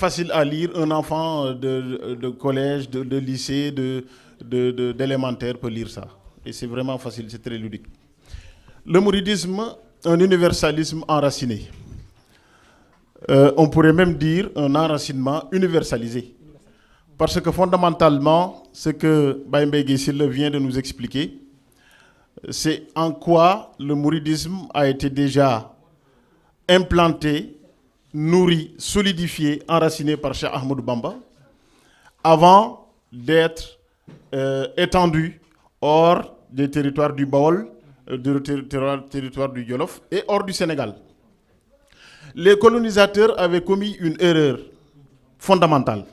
facile à lire, un enfant de collège, de lycée, d'élémentaire peut lire ça. Et c'est vraiment facile, c'est très ludique. Le mouridisme, un universalisme enraciné. On pourrait même dire un enracinement universalisé. Parce que fondamentalement, ce que Baïmbé Guessile vient de nous expliquer, c'est en quoi le mouridisme a été déjà implanté, nourri, solidifié, enraciné par Cheikh Ahmadou Bamba, avant d'être étendu hors des territoires du Baol, du territoire du Yolof et hors du Sénégal. Les colonisateurs avaient commis une erreur fondamentale,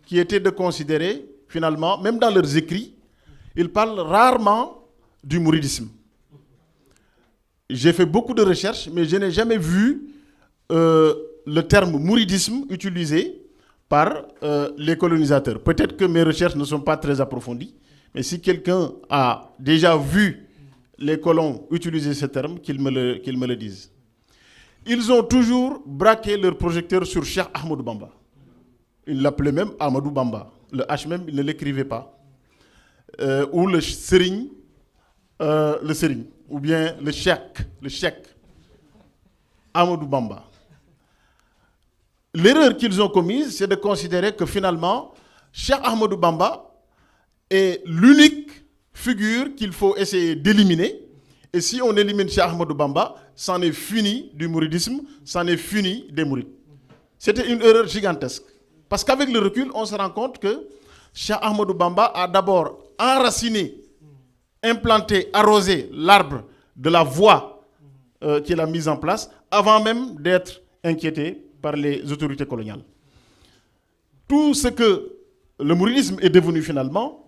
qui était de considérer, finalement, même dans leurs écrits, ils parlent rarement du mouridisme. J'ai fait beaucoup de recherches, mais je n'ai jamais vu le terme mouridisme utilisé par les colonisateurs. Peut-être que mes recherches ne sont pas très approfondies, mais si quelqu'un a déjà vu les colons utiliser ce terme, qu'il me le dise. Ils ont toujours braqué leur projecteur sur Cheikh Ahmadou Bamba. Ils l'appelaient même Ahmadou Bamba. Le H même, ils ne l'écrivaient pas. Ou le Serigne, ou bien le Cheikh Ahmadou Bamba. L'erreur qu'ils ont commise, c'est de considérer que finalement, Cheikh Ahmadou Bamba est l'unique figure qu'il faut essayer d'éliminer. Et si on élimine Cheikh Ahmadou Bamba, c'en est fini du mouridisme, c'en est fini des mourides. C'était une erreur gigantesque. Parce qu'avec le recul, on se rend compte que Cheikh Ahmadou Bamba a d'abord enraciné, implanté, arrosé l'arbre de la voie qu'il a mise en place, avant même d'être inquiété par les autorités coloniales. Tout ce que le mouridisme est devenu finalement,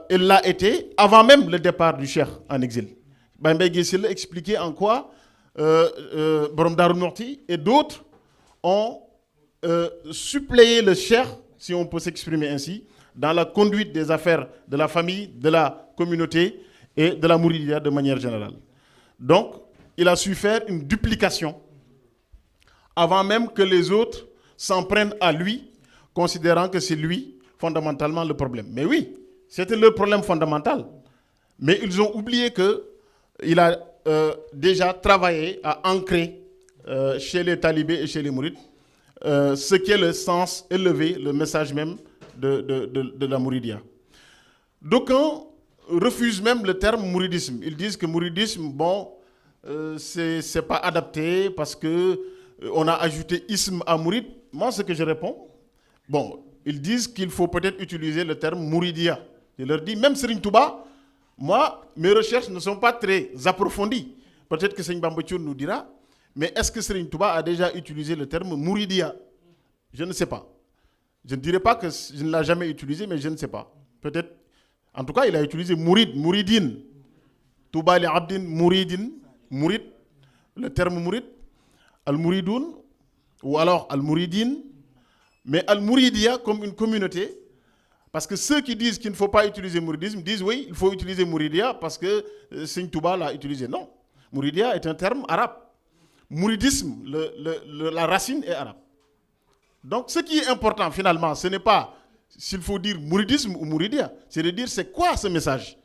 il l'a été avant même le départ du cheikh en exil. Baïmbé Guessile expliquait en quoi Borom Darou Mouhty et d'autres ont suppléé le cheikh, si on peut s'exprimer ainsi, dans la conduite des affaires de la famille, de la communauté et de la mouridia de manière générale. Donc, il a su faire une duplication avant même que les autres s'en prennent à lui, considérant que c'est lui fondamentalement le problème. Mais oui, c'était le problème fondamental. Mais ils ont oublié qu'il a déjà travaillé à ancrer chez les talibés et chez les mourides ce qui est le sens élevé, le message même de la mouridia. D'aucuns refusent même le terme mouridisme. Ils disent que mouridisme, bon, c'est pas adapté parce que on a ajouté isme à mourid. Moi, ce que je réponds, bon, ils disent qu'il faut peut-être utiliser le terme mouridia. Je leur dis, même Serigne Touba, moi, mes recherches ne sont pas très approfondies. Peut-être que Serigne Bamba Thioune nous dira, mais est-ce que Serigne Touba a déjà utilisé le terme mouridia? Je ne sais pas. Je ne dirais pas que je ne l'ai jamais utilisé, mais je ne sais pas. Peut-être, en tout cas, il a utilisé mourid, mouridine. Touba li abdin, mouridine, mourid, le terme mourid, al-mouridoun, ou alors al-mouridine, mais al-mouridia comme une communauté. Parce que ceux qui disent qu'il ne faut pas utiliser mouridisme disent oui, il faut utiliser mouridia parce que Serigne Touba l'a utilisé. Non, mouridia est un terme arabe. Mouridisme, la racine est arabe. Donc ce qui est important finalement, ce n'est pas s'il faut dire mouridisme ou mouridia, c'est de dire c'est quoi ce message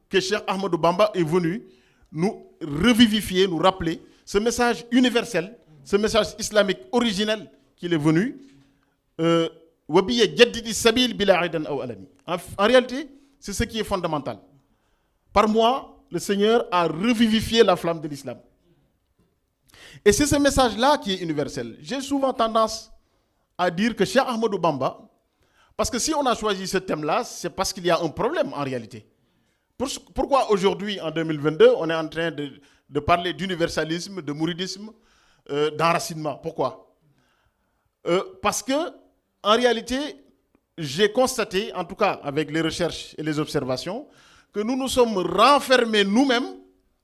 que Cheikh Ahmadou Bamba est venu nous revivifier, nous rappeler, ce message universel, ce message islamique originel qu'il est venu en réalité, c'est ce qui est fondamental. Par moi, le Seigneur a revivifié la flamme de l'islam. Et c'est ce message-là qui est universel. J'ai souvent tendance à dire que Cheikh Ahmadou Bamba, parce que si on a choisi ce thème-là, c'est parce qu'il y a un problème en réalité. Pourquoi aujourd'hui, en 2022, on est en train de parler d'universalisme, de mouridisme, d'enracinement? Pourquoi? Parce que en réalité, j'ai constaté, en tout cas avec les recherches et les observations, que nous nous sommes renfermés nous-mêmes,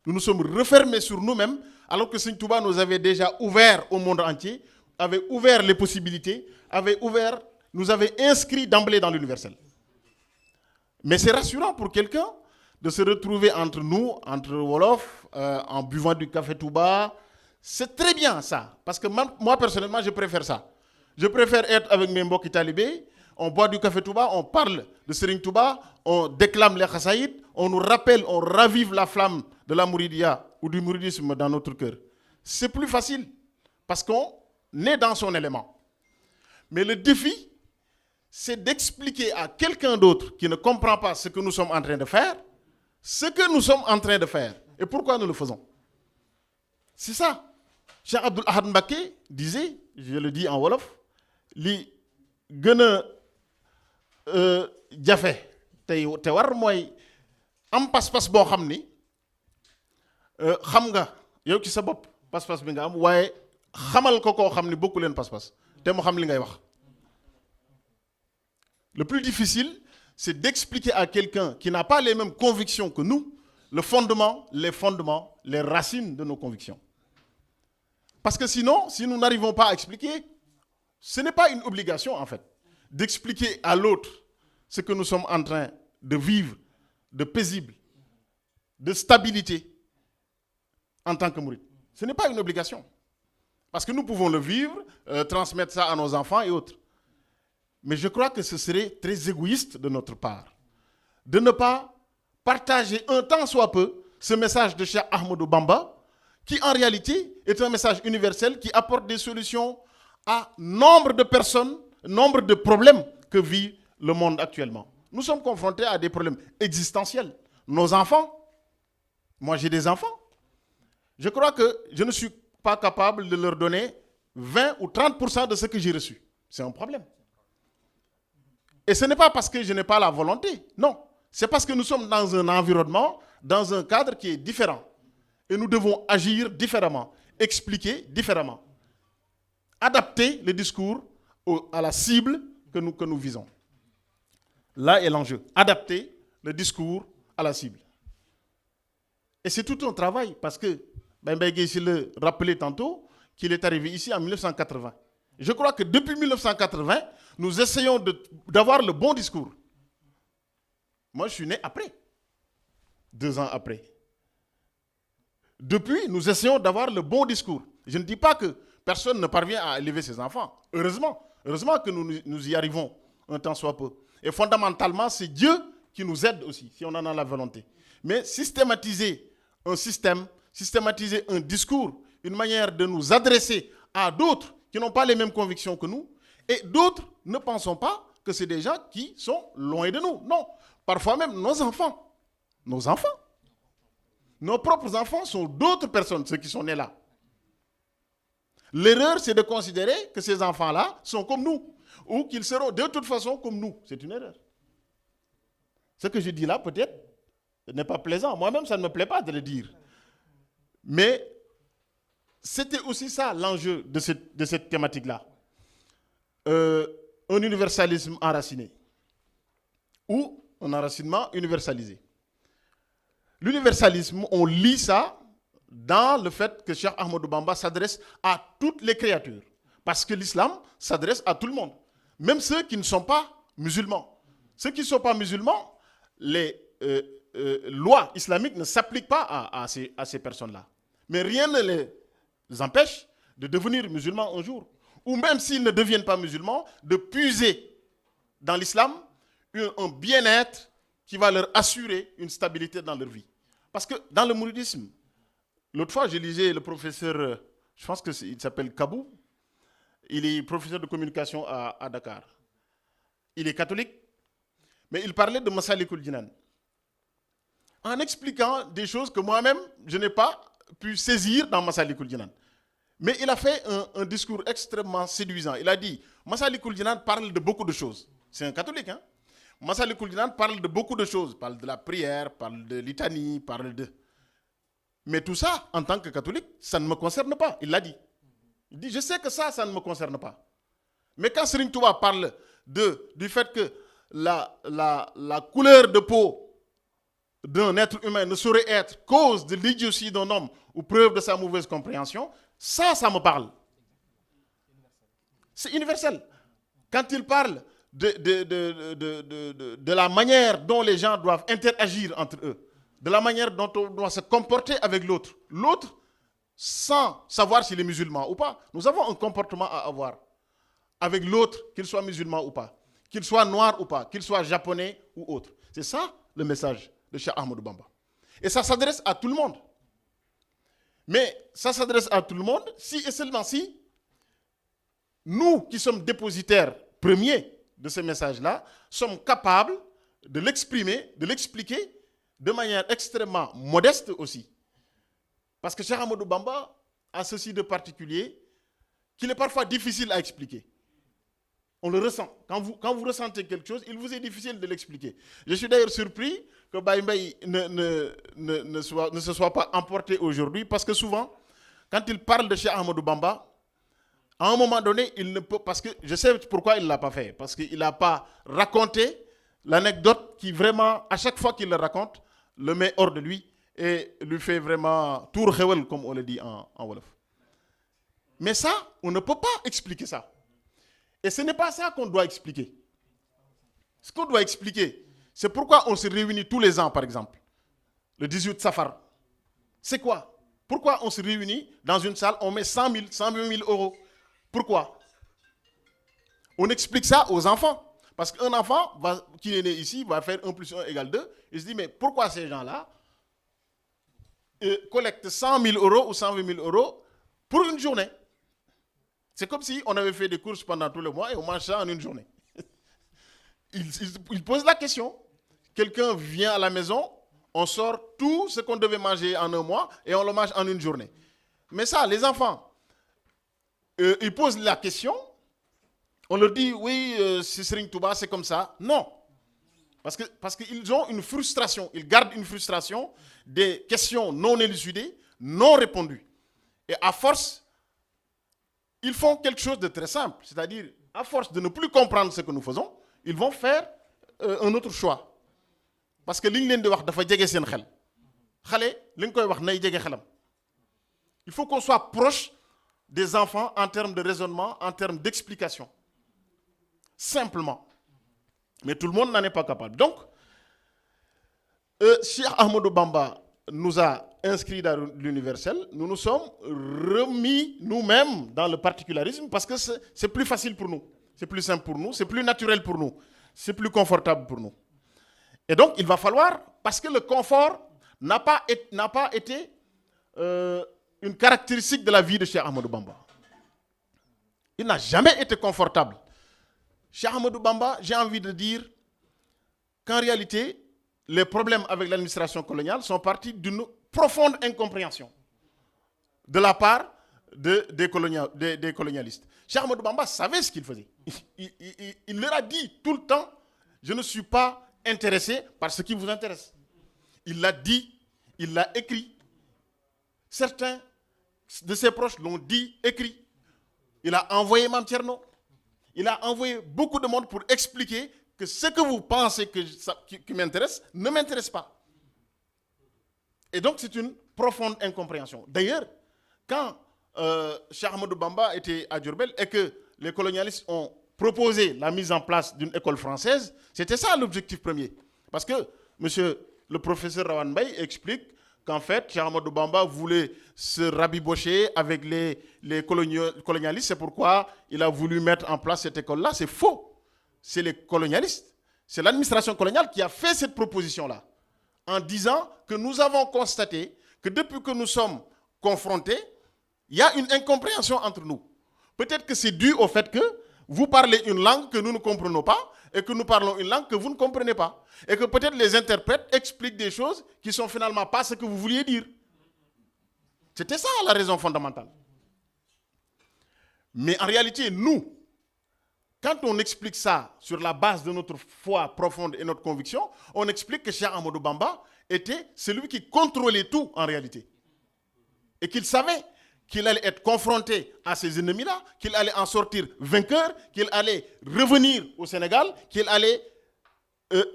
nous nous sommes refermés sur nous-mêmes, alors que Serigne Touba nous avait déjà ouvert au monde entier, avait ouvert les possibilités, nous avait inscrits d'emblée dans l'universel. Mais c'est rassurant pour quelqu'un de se retrouver entre nous, entre Wolof, en buvant du café Touba. C'est très bien ça, parce que moi personnellement, je préfère ça. Je préfère être avec mes mbokki talibés, on boit du café Touba, on parle de Serigne Touba, on déclame les khassaïd, on nous rappelle, on ravive la flamme de la Mouridia ou du mouridisme dans notre cœur. C'est plus facile parce qu'on est dans son élément. Mais le défi, c'est d'expliquer à quelqu'un d'autre qui ne comprend pas ce que nous sommes en train de faire, ce que nous sommes en train de faire et pourquoi nous le faisons. C'est ça. Cheikh Abdoul Ahad Mbacké disait, je le dis en wolof, li gën a jafe te war mooy am pas-pas boo xam ni xam nga yow ci sa bopp pas-pas bi nga am waaye xamal ko koo xam ni bokku leen pas-pas te mu xam li ngay wax. Le plus difficile, c'est d'expliquer à quelqu'un qui n'a pas les mêmes convictions que nous, le fondement, les racines de nos convictions. Parce que sinon, si nous n'arrivons pas à expliquer, ce n'est pas une obligation en fait, d'expliquer à l'autre ce que nous sommes en train de vivre, de paisible, de stabilité en tant que mouride. Ce n'est pas une obligation. Parce que nous pouvons le vivre, transmettre ça à nos enfants et autres. Mais je crois que ce serait très égoïste de notre part de ne pas partager un tant soit peu ce message de Cheikh Ahmadou Bamba qui en réalité est un message universel qui apporte des solutions à nombre de personnes, nombre de problèmes que vit le monde actuellement. Nous sommes confrontés à des problèmes existentiels. Nos enfants, moi j'ai des enfants, je crois que je ne suis pas capable de leur donner 20 ou 30% de ce que j'ai reçu. C'est un problème. Et ce n'est pas parce que je n'ai pas la volonté, non. C'est parce que nous sommes dans un environnement, dans un cadre qui est différent. Et nous devons agir différemment, expliquer différemment. Adapter le discours à la cible que nous visons. Là est l'enjeu. Adapter le discours à la cible. Et c'est tout un travail parce que Ben Mbaye se le rappelait tantôt qu'il est arrivé ici en 1980. Je crois que depuis 1980, nous essayons d'avoir le bon discours. Moi, je suis né après, 2 ans après. Depuis, nous essayons d'avoir le bon discours. Je ne dis pas que personne ne parvient à élever ses enfants. Heureusement que nous y arrivons un temps soit peu. Et fondamentalement, c'est Dieu qui nous aide aussi, si on en a la volonté. Mais systématiser un système, systématiser un discours, une manière de nous adresser à d'autres qui n'ont pas les mêmes convictions que nous, et d'autres ne pensons pas que c'est des gens qui sont loin de nous. Non, parfois même nos enfants, nos propres enfants sont d'autres personnes, ceux qui sont nés là. L'erreur, c'est de considérer que ces enfants-là sont comme nous, ou qu'ils seront de toute façon comme nous. C'est une erreur. Ce que je dis là, peut-être, n'est pas plaisant. Moi-même, ça ne me plaît pas de le dire. Mais c'était aussi ça l'enjeu de cette thématique-là. Un universalisme enraciné ou un enracinement universalisé. L'universalisme, on lit ça dans le fait que Cheikh Ahmadou Bamba s'adresse à toutes les créatures. Parce que l'islam s'adresse à tout le monde. Même ceux qui ne sont pas musulmans. Ceux qui ne sont pas musulmans, les lois islamiques ne s'appliquent pas à ces personnes-là. Mais rien ne les empêche de devenir musulmans un jour. Ou même s'ils ne deviennent pas musulmans, de puiser dans l'islam un bien-être qui va leur assurer une stabilité dans leur vie. Parce que dans le mouridisme, l'autre fois, je lisais le professeur, je pense qu'il s'appelle Kabou, il est professeur de communication à Dakar. Il est catholique, mais il parlait de Massalikul Jinan. En expliquant des choses que moi-même, je n'ai pas pu saisir dans Massalikul Jinan. Mais il a fait un discours extrêmement séduisant. Il a dit, Massalikul Jinan parle de beaucoup de choses. C'est un catholique, hein? Massalikul Jinan parle de beaucoup de choses. Parle de la prière, parle de litanie, parle de... Mais tout ça, en tant que catholique, ça ne me concerne pas. Il l'a dit. Il dit, je sais que ça ne me concerne pas. Mais quand Serigne Touba parle du fait que la couleur de peau d'un être humain ne saurait être cause de l'idiotie d'un homme ou preuve de sa mauvaise compréhension, ça me parle. C'est universel. Quand il parle de la manière dont les gens doivent interagir entre eux, de la manière dont on doit se comporter avec l'autre, l'autre sans savoir s'il est musulman ou pas, nous avons un comportement à avoir. avec l'autre, qu'il soit musulman ou pas, qu'il soit noir ou pas, qu'il soit japonais ou autre. C'est ça le message de Cheikh Ahmadou Bamba. Et ça s'adresse à tout le monde. Mais ça s'adresse à tout le monde si et seulement si nous qui sommes dépositaires premiers de ce message-là sommes capables de l'exprimer, de l'expliquer de manière extrêmement modeste aussi. Parce que Cheikh Ahmadou Bamba a ceci de particulier qu'il est parfois difficile à expliquer. On le ressent. Quand vous ressentez quelque chose, il vous est difficile de l'expliquer. Je suis d'ailleurs surpris que Baye Mbaye ne se soit pas emporté aujourd'hui parce que souvent, quand il parle de Cheikh Ahmadou Bamba, à un moment donné, il ne peut... Parce que je sais pourquoi il ne l'a pas fait. Parce qu'il n'a pas raconté l'anecdote qui vraiment, à chaque fois qu'il le raconte, le met hors de lui et lui fait vraiment tour khewel, comme on le dit en Wolof. Mais ça, on ne peut pas expliquer ça. Et ce n'est pas ça qu'on doit expliquer. Ce qu'on doit expliquer, c'est pourquoi on se réunit tous les ans, par exemple, le 18 Safar. C'est quoi? Pourquoi on se réunit dans une salle, on met 100 000, 120 000 euros? Pourquoi? On explique ça aux enfants. Parce qu'un enfant qui est né ici va faire 1 plus 1 égale 2. Il se dit, mais pourquoi ces gens-là collectent 100 000 euros ou 120 000 euros pour une journée? C'est comme si on avait fait des courses pendant tout le mois et on mange ça en une journée. Il pose la question. Quelqu'un vient à la maison, on sort tout ce qu'on devait manger en un mois et on le mange en une journée. Mais ça, les enfants, ils posent la question. On leur dit, oui, c'est Serigne Touba, c'est comme ça. Non. Parce qu'ils ont une frustration. Ils gardent une frustration des questions non élucidées, non répondues. Et à force, ils font quelque chose de très simple. C'est-à-dire, à force de ne plus comprendre ce que nous faisons, ils vont faire un autre choix. Parce que li ñu leen di wax dafa jege seen xel. Xale li nga koy wax nay jege xelam. Il faut qu'on soit proche des enfants en termes de raisonnement, en termes d'explication. Simplement. Mais tout le monde n'en est pas capable. Donc, Cheikh Ahmadou Bamba nous a inscrits dans l'universel. Nous nous sommes remis nous-mêmes dans le particularisme parce que c'est plus facile pour nous. C'est plus simple pour nous, c'est plus naturel pour nous, c'est plus confortable pour nous. Et donc, il va falloir, parce que le confort n'a pas été une caractéristique de la vie de Cheikh Ahmadou Bamba. Il n'a jamais été confortable. Cheikh Ahmadou Bamba, j'ai envie de dire qu'en réalité, les problèmes avec l'administration coloniale sont partis d'une profonde incompréhension de la part des colonialistes. Cheikh Ahmadou Bamba savait ce qu'il faisait. Il leur a dit tout le temps, je ne suis pas intéressé par ce qui vous intéresse. Il l'a dit, il l'a écrit. Certains de ses proches l'ont dit, écrit. Il a envoyé Mame Thierno. Il a envoyé beaucoup de monde pour expliquer que ce que vous pensez qui m'intéresse ne m'intéresse pas. Et donc c'est une profonde incompréhension. D'ailleurs, quand Cheikh Ahmadou Bamba était à Diourbel et que les colonialistes ont proposé la mise en place d'une école française, c'était ça l'objectif premier. Parce que monsieur le professeur Rawane Mbaye explique qu'en fait, Cheikh Ahmadou Bamba voulait se rabibocher avec les colonialistes. C'est pourquoi il a voulu mettre en place cette école-là. C'est faux. C'est les colonialistes. C'est l'administration coloniale qui a fait cette proposition-là. En disant que nous avons constaté que depuis que nous sommes confrontés, il y a une incompréhension entre nous. Peut-être que c'est dû au fait que vous parlez une langue que nous ne comprenons pas et que nous parlons une langue que vous ne comprenez pas. Et que peut-être les interprètes expliquent des choses qui ne sont finalement pas ce que vous vouliez dire. C'était ça la raison fondamentale. Mais en réalité, nous, quand on explique ça sur la base de notre foi profonde et notre conviction, on explique que Cheikh Ahmadou Bamba était celui qui contrôlait tout en réalité. Et qu'il savait qu'il allait être confronté à ces ennemis-là, qu'il allait en sortir vainqueur, qu'il allait revenir au Sénégal, qu'il allait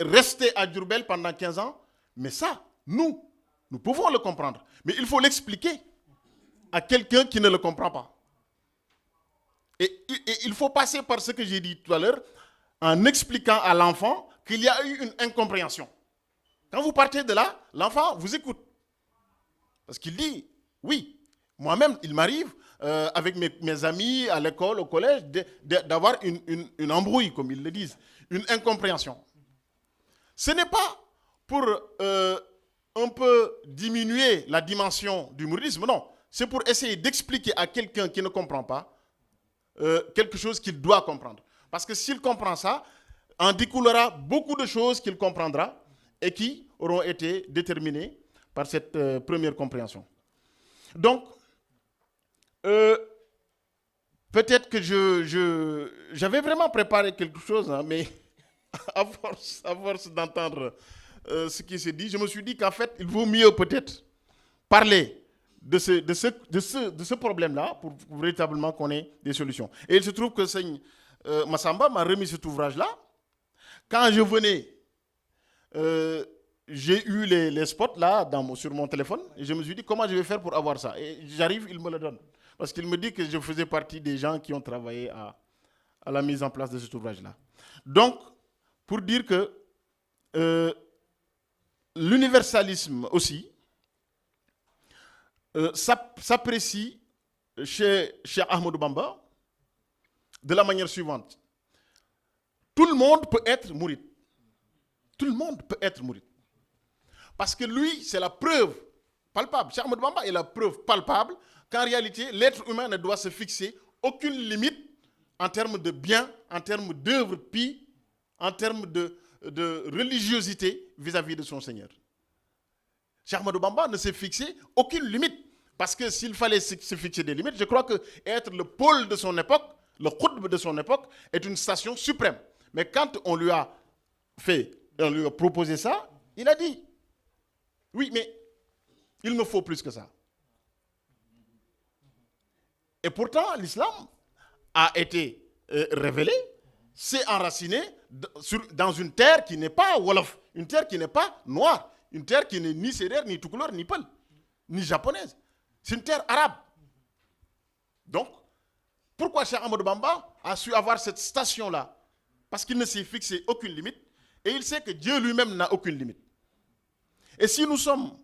rester à Diourbel pendant 15 ans. Mais ça, nous pouvons le comprendre. Mais il faut l'expliquer à quelqu'un qui ne le comprend pas. Et il faut passer par ce que j'ai dit tout à l'heure, en expliquant à l'enfant qu'il y a eu une incompréhension. Quand vous partez de là, l'enfant vous écoute. Parce qu'il dit, oui, moi-même, il m'arrive avec mes amis, à l'école, au collège, d'avoir une embrouille, comme ils le disent, une incompréhension. Ce n'est pas pour un peu diminuer la dimension du mouridisme, non. C'est pour essayer d'expliquer à quelqu'un qui ne comprend pas quelque chose qu'il doit comprendre. Parce que s'il comprend ça, en découlera beaucoup de choses qu'il comprendra et qui auront été déterminées par cette première compréhension. Donc, peut-être que j'avais vraiment préparé quelque chose, hein, mais à force d'entendre ce qui s'est dit, je me suis dit qu'en fait, il vaut mieux peut-être parler de ce problème-là pour véritablement qu'on ait des solutions. Et il se trouve que Seigne Massamba m'a remis cet ouvrage-là. Quand je venais, j'ai eu les spots là sur mon téléphone et je me suis dit comment je vais faire pour avoir ça. Et j'arrive, il me le donne. Parce qu'il me dit que je faisais partie des gens qui ont travaillé à la mise en place de cet ouvrage-là. Donc, pour dire que l'universalisme aussi s'apprécie chez Ahmadou Bamba de la manière suivante. Tout le monde peut être mouride. Tout le monde peut être mouride. Parce que lui, c'est la preuve palpable. Cheikh Ahmadou Bamba est la preuve palpable qu'en réalité, l'être humain ne doit se fixer aucune limite en termes de biens, en termes d'œuvres pies, en termes de religiosité vis-à-vis de son Seigneur. Cheikh Ahmadou Bamba ne s'est fixé aucune limite. Parce que s'il fallait se fixer des limites, je crois que être le pôle de son époque, le khutb de son époque, est une station suprême. Mais quand on lui a proposé ça, il a dit, oui, mais il me faut plus que ça. Et pourtant, l'islam a été révélé, s'est enraciné dans une terre qui n'est pas Wolof, une terre qui n'est pas noire, une terre qui n'est ni sérère, ni tout couleur, ni peul, ni japonaise. C'est une terre arabe. Donc, pourquoi Cheikh Ahmadou Bamba a su avoir cette station-là? Parce qu'il ne s'est fixé aucune limite et il sait que Dieu lui-même n'a aucune limite. Et si nous sommes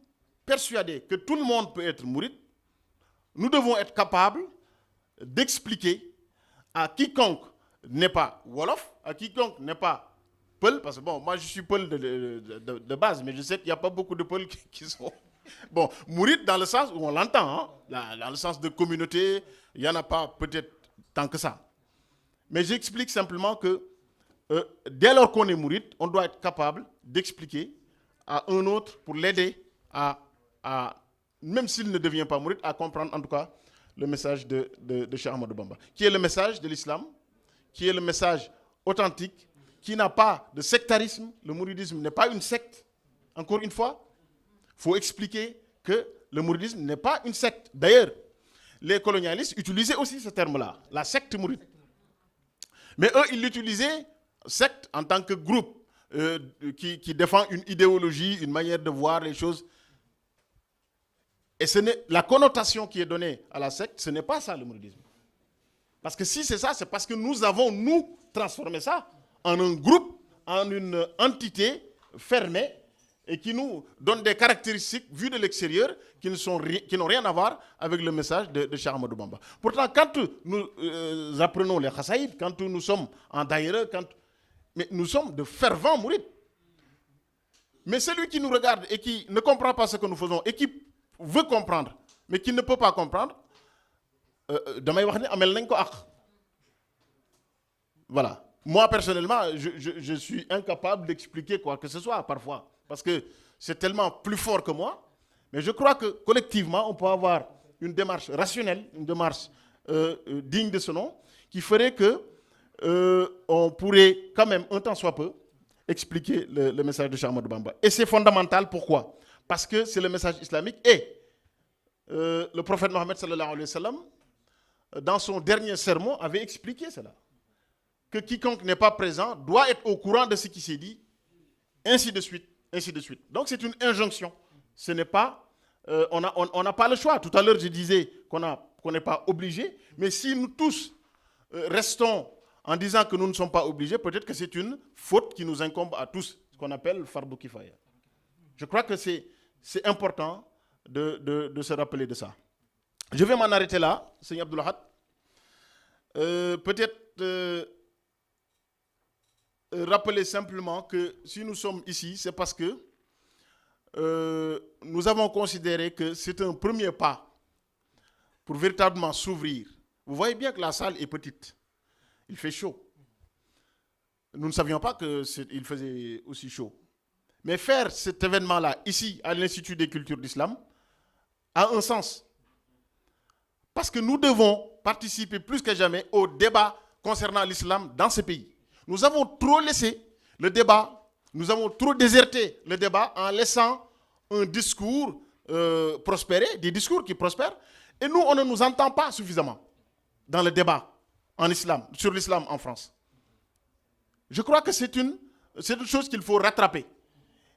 persuadés que tout le monde peut être mouride, nous devons être capables d'expliquer à quiconque n'est pas Wolof, à quiconque n'est pas Peul, parce que bon, moi je suis Peul de base, mais je sais qu'il n'y a pas beaucoup de Peuls qui sont... Bon, mouride dans le sens où on l'entend, hein, dans le sens de communauté, il n'y en a pas peut-être tant que ça. Mais j'explique simplement que dès lors qu'on est mouride, on doit être capable d'expliquer à un autre pour l'aider à même s'il ne devient pas mouride, à comprendre en tout cas le message de Cheikh Ahmadou Bamba, qui est le message de l'islam, qui est le message authentique, qui n'a pas de sectarisme. Le mouridisme n'est pas une secte. Encore une fois, il faut expliquer que le mouridisme n'est pas une secte. D'ailleurs, les colonialistes utilisaient aussi ce terme-là, la secte mouride. Mais eux, ils l'utilisaient, secte, en tant que groupe qui défend une idéologie, une manière de voir les choses. Et la connotation qui est donnée à la secte, ce n'est pas ça le mouridisme. Parce que si c'est ça, c'est parce que nous avons, nous, transformé ça en un groupe, en une entité fermée et qui nous donne des caractéristiques vues de l'extérieur qui n'ont rien à voir avec le message de Cheikh Ahmadou Bamba. Pourtant, quand nous apprenons les chassaïd, quand nous sommes en daïra, mais nous sommes de fervents mourides. Mais celui qui nous regarde et qui ne comprend pas ce que nous faisons et qui veut comprendre, mais qui ne peut pas comprendre, voilà. Moi, personnellement, je suis incapable d'expliquer quoi que ce soit parfois, parce que c'est tellement plus fort que moi. Mais je crois que collectivement, on peut avoir une démarche rationnelle, une démarche digne de ce nom, qui ferait que on pourrait quand même, un temps soit peu, expliquer le message de Cheikh Ahmadou Bamba. Et c'est fondamental, pourquoi? Parce que c'est le message islamique et le prophète Mohammed sallallahu alayhi wa sallam, dans son dernier sermon, avait expliqué cela. Que quiconque n'est pas présent doit être au courant de ce qui s'est dit, ainsi de suite, ainsi de suite. Donc c'est une injonction. Ce n'est pas, on n'a pas le choix. Tout à l'heure, je disais qu'on n'est pas obligé, mais si nous tous restons en disant que nous ne sommes pas obligés, peut-être que c'est une faute qui nous incombe à tous, ce qu'on appelle Fardou Kifaya. Je crois que c'est important de se rappeler de ça. Je vais m'en arrêter là, Seigneur Abdoulahad. Peut-être rappeler simplement que si nous sommes ici, c'est parce que nous avons considéré que c'est un premier pas pour véritablement s'ouvrir. Vous voyez bien que la salle est petite. Il fait chaud. Nous ne savions pas qu'il faisait aussi chaud. Mais faire cet événement-là, ici, à l'Institut des cultures d'Islam, a un sens. Parce que nous devons participer plus que jamais au débat concernant l'islam dans ce pays. Nous avons trop laissé le débat, nous avons trop déserté le débat en laissant un discours prospérer, des discours qui prospèrent, et nous, on ne nous entend pas suffisamment dans le débat en islam, sur l'islam en France. Je crois que c'est une chose qu'il faut rattraper.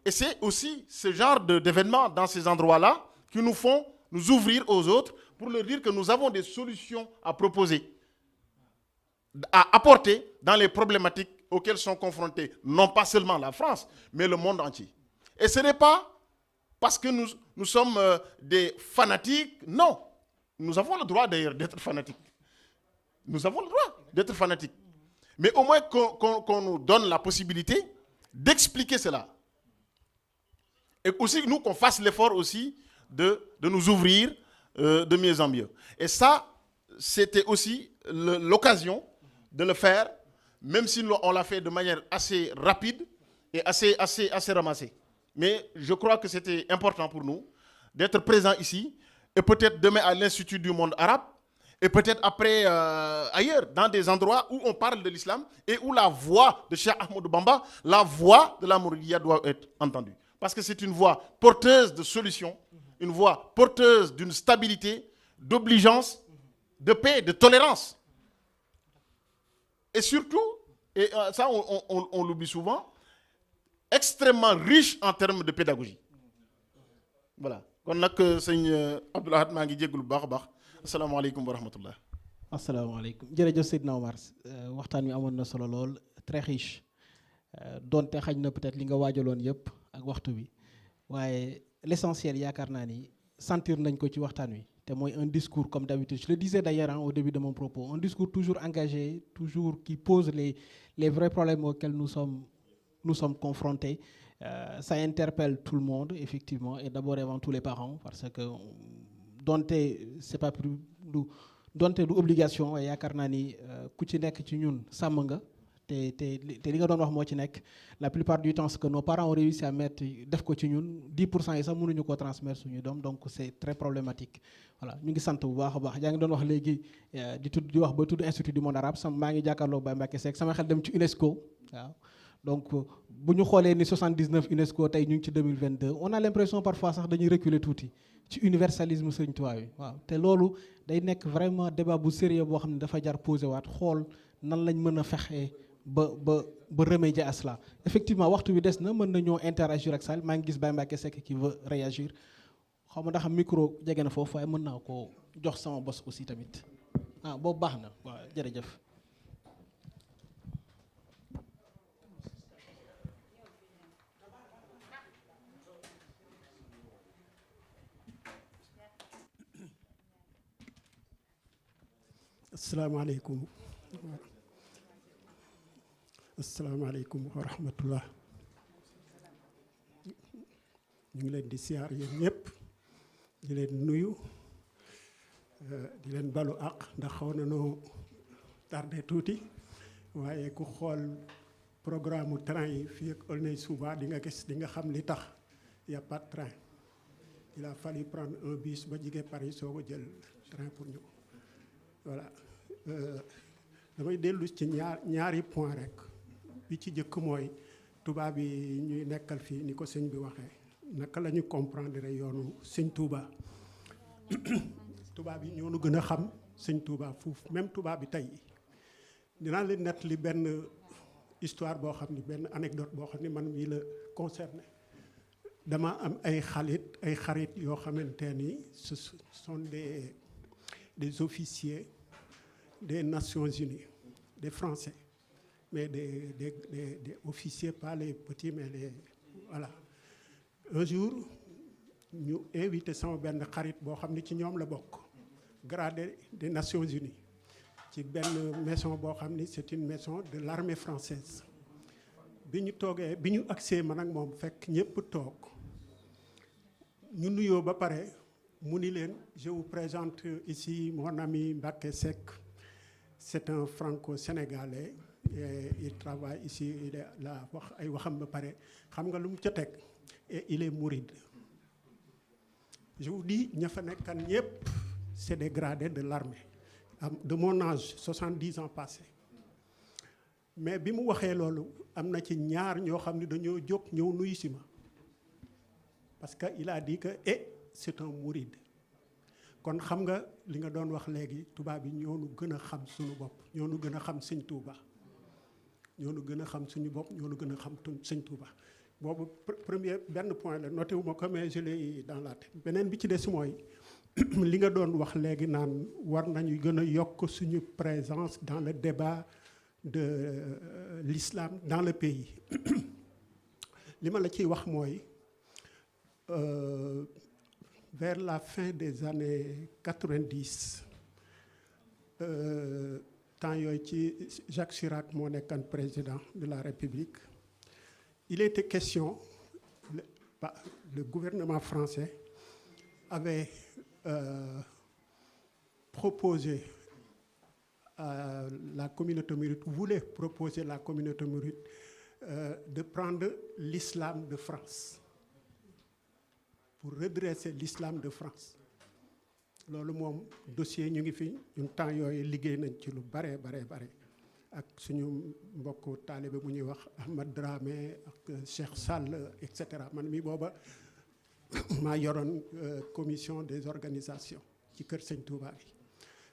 Et c'est aussi ce genre d'événements dans ces endroits-là qui nous font nous ouvrir aux autres pour leur dire que nous avons des solutions à proposer, à apporter dans les problématiques auxquelles sont confrontés non pas seulement la France, mais le monde entier. Et ce n'est pas parce que nous sommes des fanatiques, non. Nous avons le droit d'ailleurs d'être fanatiques. Nous avons le droit d'être fanatiques. Mais au moins qu'on nous donne la possibilité d'expliquer cela. Et aussi, nous, qu'on fasse l'effort aussi de nous ouvrir de mieux en mieux. Et ça, c'était aussi l'occasion de le faire, même si on l'a fait de manière assez rapide et assez ramassée. Mais je crois que c'était important pour nous d'être présents ici, et peut-être demain à l'Institut du monde arabe, et peut-être après ailleurs, dans des endroits où on parle de l'islam et où la voix de Cheikh Ahmadou Bamba, la voix de la Mouridiyya doit être entendue. Parce que c'est une voix porteuse de solutions, une voix porteuse d'une stabilité, d'obligeance, de paix, de tolérance. Et surtout, et ça on l'oublie souvent, extrêmement riche en termes de pédagogie. Voilà. Kon nag sëñ Abdoulahad maa ngi jégalu bu baax a baax. Asalaamaaleykum wa rahmatullah. asalaamaaleykum jërëjëf Seydina Omar waxtaan wi amoon na solo lool très riche donte xañ na peut-être li nga waajaloon yëpp ak waxtu bi waaye l'essentiel yaakaar naa ni sentir nañ ko ci waxtaan wi te mooy un discours comme d'habitude. Je le disais d'ailleurs au début de mon propos, un discours toujours engagé, toujours qui pose les vrais problèmes auxquels nous sommes confrontés. Ça interpelle tout le monde effectivement et d'abord et avant tout les parents parce que donte c'est pas plus donte du obligation waaye yaakaar naa ni ku ci nekk ci ñun sàmm nga te li nga doon wax moo ci nekk la plupart du temps ce que nos parents ont réussi à mettre def ko ci ñun 10% yi sax mënuñu ko transmettre suñu doom donc c'est très problématique. Voilà ñu ngi sant bu baax a baax yaa ngi doon wax léegi di wax ba tudd Institut du monde arabe maa ngi jàkkaarloo Baye Mbacké Seck sama xel dem ci UNESCO waaw. Donc bu ñu xoolee ni 79 UNESCO tey ñu ngi ci 2022 on a l'impression parfois sax dañuy reculer tuuti ci universalisme Sëriñ Tuubaa bi waaw te loolu day nekk vraiment débat bu sérieux boo xam ne dafa jar posé waat xool nan lañ mën a fexee ba remédier à cela. Effectivement waxtu bi des na mën nañoo interagir ak Sall maa ngi gis Baye Mbacké Seck qui veut réagir xaw ma ndax micro jege na foofu waaye mën naa ko jox sama bos aussi tamit boobu baax na waaw jërëjëf. asalaamaaleykum wa rahmatullah ñu ngi leen di siyaar yéen ñëpp di leen nuyu di leen balu àq ndax xaw na noo tardé tuuti waaye ku xool programme train yi fii ak Aulnay-sous-Bois di nga gis di nga xam li tax y a pas de train il a fallu prendre un bus ba jige Paris soo ko jël train pour ñu voilà damay dellu ci ñaari point rek bi ci jëkk mooy tubaab yi ñuy nekkal fii ni ko sëñ bi waxee naka la ñu comprendre yoonu sëñ Touba tubaab yi ñoo nu gën a xam sëñ Touba fuuf même tubaab bi tey dinaa leen nettali benn histoire boo xam ni benn anecdote boo xam ni man mii la concerné dama am ay xarit yoo xamante ni ce sont des officiers des Nations Unies, des Français, mais des officiers, pas les petits, mais les... Voilà. Un jour, ñu invité sama benn xarit boo xam ni ci ñoom la bokk gradé des Nations Unies ci benn maison boo xam ni c'est une maison de l'armée française bi ñu toogee bi ñu agsee man ak moom fekk ñëpp toog ñu nuyoo ba pare mu ni leen je vous présente ici mon ami Mbacké Seck c'est un franco-sénégalais et il travaille ici il est là wax ay waxam ba pare xam nga lu mu ca teg et il est mouride. Je vous dis ña fa nekkan ñëpp c'est des gradés de l'armée de mon âge 70 ans passés mais bi mu waxee loolu am na ci ñaar ñoo xam ne dañoo jóg ñëw nuyu si ma parce que il a dit que c'est un mouride. kon xam nga li nga doon wax léegi tubaab yi ñoo nu gën a xam suñu bopp ñoo nu gën a xam sëñ Touba ñoo nu gën a xam suñu bopp ñoo nu gën a xam sëñ Touba boobu premier benn point la noté wu ma ko mais je l'ai dans la tête beneen bi ci des mooy li nga doon wax léegi naan war nañu gën a yokk suñu présence dans le débat de l'islam dans le pays li ma la ciy wax mooy vers la fin des années 90 temps yooyu ci Jacques Chirac moo nekkoon président de la République il était question le gouvernement français avait proposé à la communauté mouride voulait proposer la communauté mouride de prendre l'islam de France pour redresser l'islam de France loolu moom dossier ñu ngi fi ñun temps yooyu liggéey nañ ci lu bare ak suñu mbokku taalibe bu ñuy wax Ahmad Dramé ak Cheikh Sall et cetera man mi booba maa yoroon commission des organisations ci kër Sëñ Touba bi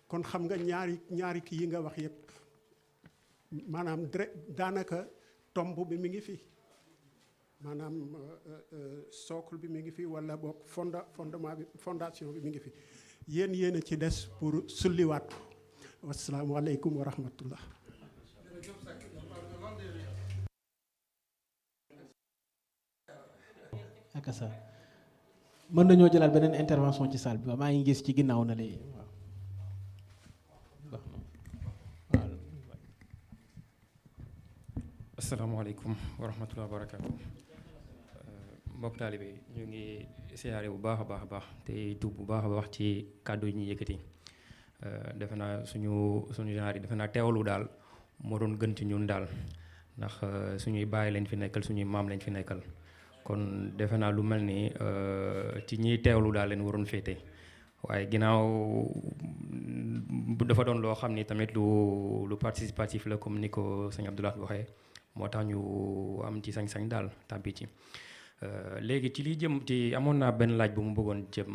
kon xam nga ñaari kii yi nga wax yépp maanaam daanaka tomb bi mi ngi fi maanaam socle bi mi ngi fi wala boog fondement bi fondation bi mi ngi fi yéen a ci des pour sulliwaat ko wasalaamaaleykum wa rahmatullah. ak sa mën nañoo jëlaat beneen intervention ci salle bi maa ngi gis ci ginnaaw na léegi waaw. asalaamaaleykum wa rahmatulah wa barakaatu mbokk taalibe ñu ngi siyaare bu baax a baax te tuub bu baax a baax ci kàddu yi ñuy yëkkati defe naa suñu genre yi defe naa teewlu daal moo doon gën ci ñun daal ndax suñuy bàyyi lañ fi nekkal suñuy maam lañ fi nekkal kon defe naa lu mel ni ci ñiy teewlu daal leen waroon féete waaye ginnaaw dafa doon loo xam ni tamit lu participatif la comme ni ko sëñ Abdoulaye waxee moo tax ñu am ci sañ-sañ daal tàbbi ci léegi ci li jëm ci amoon naa benn laaj bu mu bëggoon jëm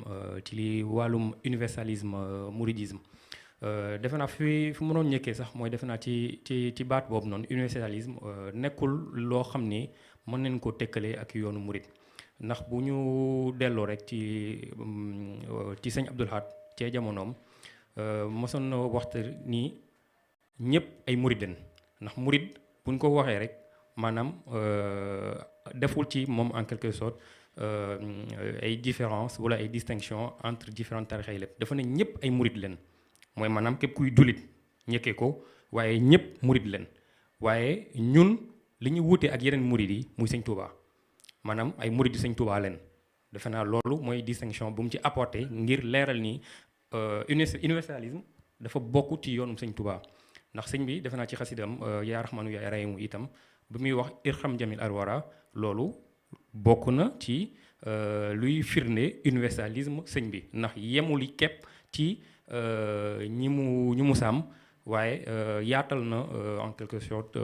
ci li wàllum universalisme mouridisme defe naa fi mu doon ñëkkee sax mooy defe naa ci baat boobu noonu universalisme nekkul loo xam ni mën nañ ko tëkkale ak yoonu murid ndax bu ñu delloo rek ci sëñ Abdul Ahad cee jamonoom mosoon na waxta ni ñëpp ay murid lañ ndax murid bu ñu ko waxee rek maanaam deful ci moom en quelque sorte ay différence wala ay distinction entre différentes tarixa yi lépp dafa ne ñëpp ay murid leen mooy maanaam képp kuy jullit ñëkkee ko waaye ñëpp murid leen waaye ñun li ñu wuute ak yeneen murid yi muy sëñ Touba maanaam ay murid yi sëñ Touba leen defe naa loolu mooy distinction bu mu ci apporté ngir leeral ni universalisme dafa bokk ci yoonum sëñ Touba ndax sëñ bi defe naa ci xasidam yaa raxmanu yaa rahimu itam bi muy wax irham jamil arwara loolu bokk na ci luy firnde universalisme sëñ bi ndax yemuli képp ci ñi mu sàmm waaye yaatal na en quelque sorte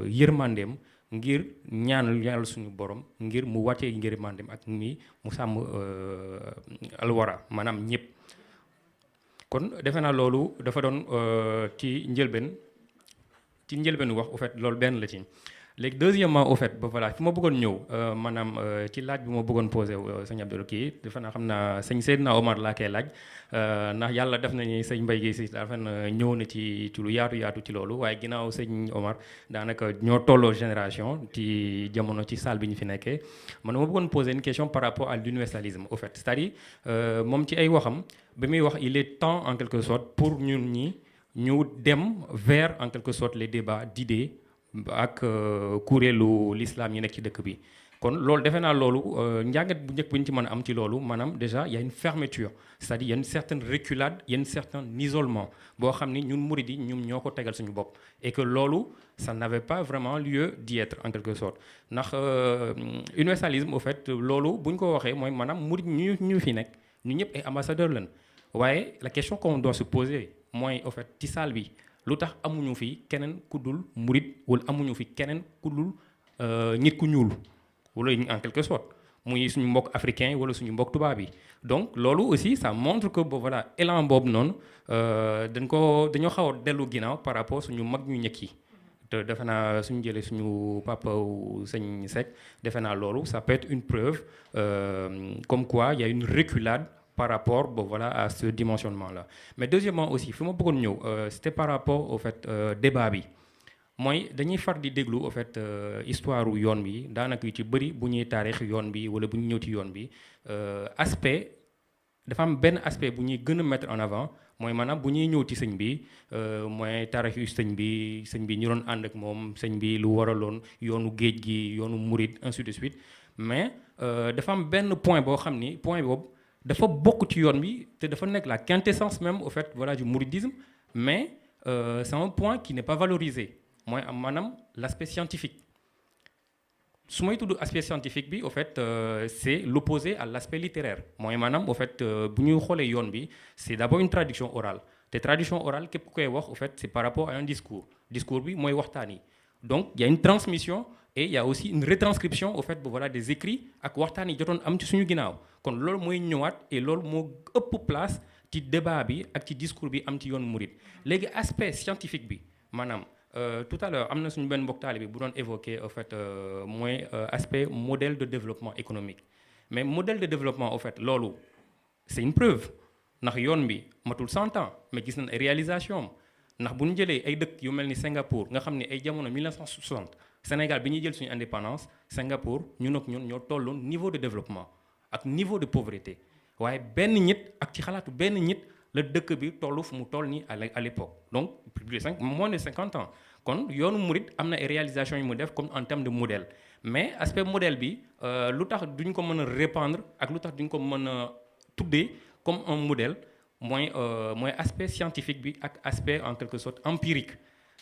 yërmandeem ngir ñaanal yàlla suñu borom ngir mu wàccee yërmandeem ak ni mu sàmm alwara maanaam ñëpp kon defe naa loolu dafa doon ci njëlbeen wax au fait loolu benn la ci léegi deuxièmement au fait ba voilà fi ma bëggoon ñëw maanaam ci laaj bi ma bëggoon posé sëñ Abdou kii dafa naa xam naa sëñ Seydina Omar laa koy laaj ndax yàlla def na ni sëñ Mbaye Guèye Ciss dafa ñëw na ci lu yaatu ci loolu waaye ginnaaw sëñ Omar daanaka ñoo tolloo génération ci jamono ci salle bi ñu fi nekkee man ma bëggoon poser une question par rapport à l'universalisme au fait c'est-à-dire moom ci ay waxam bi muy wax il est temps en quelque sorte pour ñun ñi ñu dem vers en quelque sorte les débats d'idées ak kuréelu l'islam yi nekk ci dëkk bi kon loolu defe naa loolu njàngat bu njëkk bu ñu ci mën a am ci loolu maanaam déjà y a une fermeture c'est-à-dire y a une certaine reculade y a un certain isolement boo xam ni ñun murid yi ñun ñoo ko tegal suñu bopp et que loolu ça n'avait pas vraiment lieu d'y être en quelque sorte ndax universalisme au fait loolu bu ñu ko waxee mooy maanaam murid ñu fi nekk ñu ñëpp ay ambassadeurs lañ waaye la question qu'on doit se poser mooy au fait ci salle bi lu tax amuñu fi keneen ku dul murid wala amuñu fi keneen ku dul nit ku ñuul wala en quelque sorte muy suñu mbokk africain wala suñu mbokk tubaab yi donc loolu aussi ça montre que bon voilà élan boobu noonu dañoo xaw a dellu ginnaaw par rapport suñu mag ñu ñëkk yi te defe naa suñu jëlee suñu papa sëñ Seck defe naa loolu ça peut être une preuve comme quoi il y a une reculade par rapport bon voilà à ce dimensionnement là mais deuxièmement aussi fi ma bëggoon ñëw c'était par rapport au fait débat bi mooy dañuy far di déglu au fait histoire u yoon bi daanaka yu ci bëri bu ñuy taarix yoon bi wala bu ñu ñëw ci yoon bi aspect dafa am benn aspect bu ñuy gën a mettre en avant mooy maanaam bu ñuy ñëw ci sëñ bi mooy taarix yu sëñ bi ñu doon ànd ak moom sëñ bi lu waraloon yoonu géej gi yoonu murid ainsi de suite mais dafa am benn point boo xam ni point boobu dafa bokk ci yoon bi te dafa nekk la quintessence même au fait voilà du mouridisme mais c'est un point qui n'est pas valorisé mooy am maanaam l'aspect scientifique su may tudd aspect scientifique bi au fait c'est l'opposé à l'aspect littéraire mooy maanaam au fait bu ñuy xoolee yoon bi c'est d'abord une tradition orale te tradition orale képp ku koy wax au fait c'est par rapport à un discours bi mooy waxtaan yi donc il y a une transmission et il y a aussi une retranscription au fait bu voilà des écrits ak waxtaan yi jotoon am ci suñu ginnaaw kon loolu mooy ñëwaat et loolu moo ëpp place ci débat bi ak ci discours bi am ci yoon murid léegi aspect scientifique bi maanaam tout à l'heure am na suñu benn mbokk taalibe bi bu doon évoquer en fait mooy aspect modèle de développement économique mais modèle de développement en fait loolu c'est une preuve ndax yoon bi matul 100 ans mais gis nañ ay réalisation am ndax bu ñu jëlee ay dëkk yu mel ni Singapour nga xam ne ay jamono 1960 Sénégal bi ñuy jël suñu indépendance Singapour ñun ak ñun ñoo tolloon niveau de développement ak niveau de pauvreté waaye benn nit ak ci xalaatu benn nit la dëkk bi tollu fu mu toll nii à l'époque donc plus de moins de 50 ans kon yoonu murid am na ay réalisations yu mu def comme en termes de modèle mais aspect modèle bi lu tax duñ ko mën a répandre ak lu tax duñ ko mën a tuddee comme un modèle mooy aspect scientifique bi ak aspect en quelque sorte empirique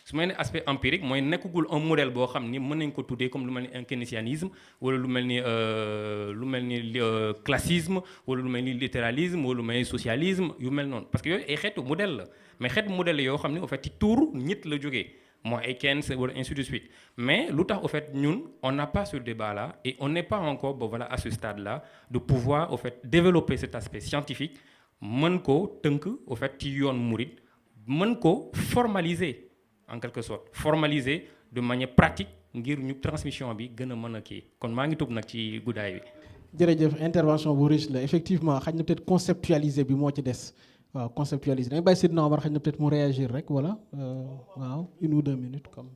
su may ne aspect empirique mooy nekkagul un modèle boo xam ni mën nañ ko tuddee comme lu mel ni un keynésianisme wala lu mel ni classisme wala lu mel ni littéralisme wala lu mel ni socialisme yu mel noonu parce que yooyu ay xeetu modèle la mais xeetu modèle la yoo xam ne au fait ci tuuru nit la jógee mooy ay Keynes wala ainsi de suite mais lu tax au fait ñun on n'a pas ce débat là et on n'est pas encore bon voilà à ce stade là de pouvoir au fait développer cet aspect scientifique mën ko tënk au fait ci yoon murid mën ko formaliser en quelque sorte formaliser de manière pratique ngir ñu transmission bi gën a mën a kii kon maa ngi tub nag ci guddaay bi. jërëjëf intervention bu riche la effectivement xaj na peut-être conceptualiser bi moo ci des waaw conceptualiser dañuy bàyyi Seydina Omar xaj na peut-être mu réagir rek wala waaw 1 ou 2 minutes comme.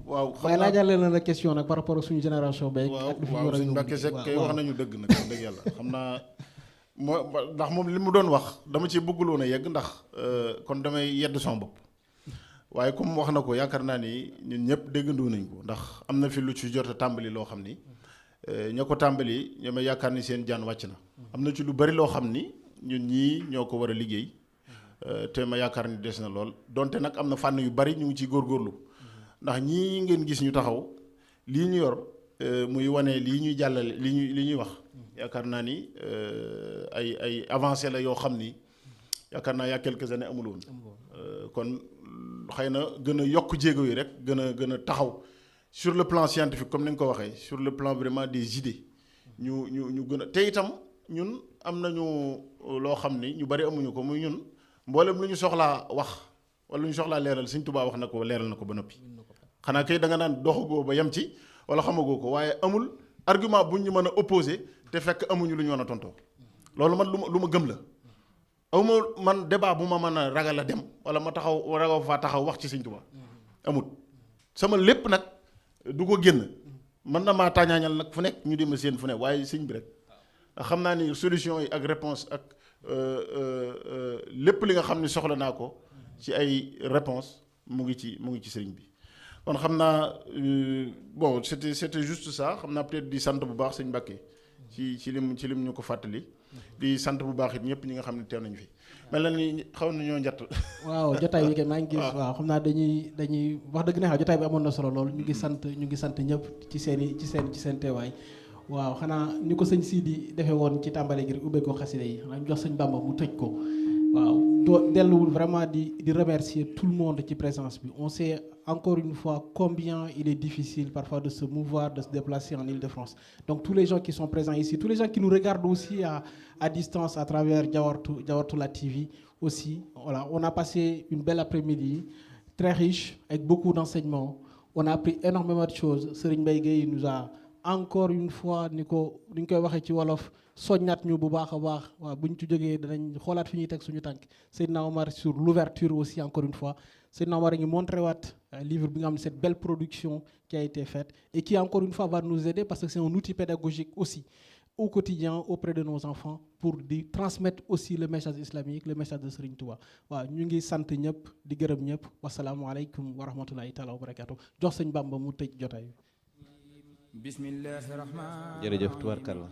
waaw waaye laajale na la question nag par rapport ak suñu génération beeg. waaw sëñ Mbacké Seck kay wax nañu dëgg nag wax dëgg yàlla xam naa. ndax moom li mu doon wax dama ci bëggul woon a yegg ndax kon damay yedd son bopp waaye comme wax na ko yaakaar naa ni ñun ñëpp déggandoo nañ ko ndax am na fi lu ci jot a tàmbali loo xam ni ña ko tàmbali ñoo ma yaakaar ni seen jaan wàcc na am na ci lu bari loo xam ni ñun ñii ñoo ko war a liggéey te ma yaakaar ni des na lool donte nag am na fànn yu bari ñu ngi ciy góorgóorlu ndax ñii ngeen gis ñu taxaw lii ñu yor muy wane lii ñuy jàllale li ñuy wax yaakaar naa ni ay avancé la yoo xam ni yaakaar naa yaa quelques années amul woon kon xëy na gën a yokk jéego yi rek gën a taxaw sur le plan scientifique comme ni nga ko waxee sur le plan vraiment des idées ñu gën a te itam ñun am nañu loo xam ni ñu bari amuñu ko muy ñun mboolem lu ñu soxlaa wax wala lu ñu soxlaa leeral Sëñ Tuubaa wax na ko leeral na ko ba noppi xanaa kay da nga naan doxagoo ba yem ci wala xamagoo ko waaye amul argument bu ñu mën a opposé te fekk amuñu lu ñu mën a tontoo loolu man lu ma gëm la awma man débat bu ma mën a ragal a dem wala ma ragal faa taxaw wax ci Sëñ Tuubaa amut sama lépp nag du ko génn mën na maa tàñaañal nag fu nekk ñu dem seen fu nekk waaye sëñ bi rek xam naa ni solution yi ak réponse ak lépp li nga xam ni soxla naa ko ci ay réponse mu ngi ci sëriñ bi kon xam naa bon c'était juste ça xam naa peut-être di sant bu baax sëñ Mbàkke ci lim ñu ko fàttali di sant bu baax it ñëpp ñi nga xam ne teew nañu fi mel na ni xaw nañoo njatt waaw jotaay bi kay maa ngi gis waaw xam naa dañuy wax dëgg neex jotaay bi amoon na solo lool ñu ngi sant ñëpp ci seen teewaay waaw xanaa ni ko sëñ Sidi defee woon ci tàmbale gi ubbee ko xasida yi xanaa ñu jox sëñ Bamba mu tëj ko waaw delluwul vraiment di remercier tout le monde ci présence bi on sait encore une fois combien il est difficile parfois de se mouvoir, de se déplacer en Île-de-France. Donc tous les gens qui sont présents ici, tous les gens qui nous regardent aussi à distance à travers Diawartoulah TV aussi, voilà, on a passé une belle après-midi très riche avec beaucoup d'enseignements. On a appris énormément de choses. Serigne Mbaye Gueye nous a encore une fois ni ñu koy waxee ci wolof soññaat ñu bu baax a baax waaw bu ñu ci jógee danañ xoolaat fi ñuy teg suñu tànk Seydina Omar sur l'ouverture aussi encore une fois Seydina Omar a ngi montré waat livre bi nga xam ne cette belle production qui a été faite et qui encore une fois va nous aider parce que c'est un outil pédagogique aussi au quotidien auprès de nos enfants pour di transmettre aussi le message islamique le message de Serigne Touba waaw ñu ngi sant ñëpp di gërëm ñëpp wasalaamualeykum wa rahmatullahi taala wa barakatuh jox sëñ Bamba mu tëj jotaay bi. bismillahi rahmaan jërëjëf tubaarkàlla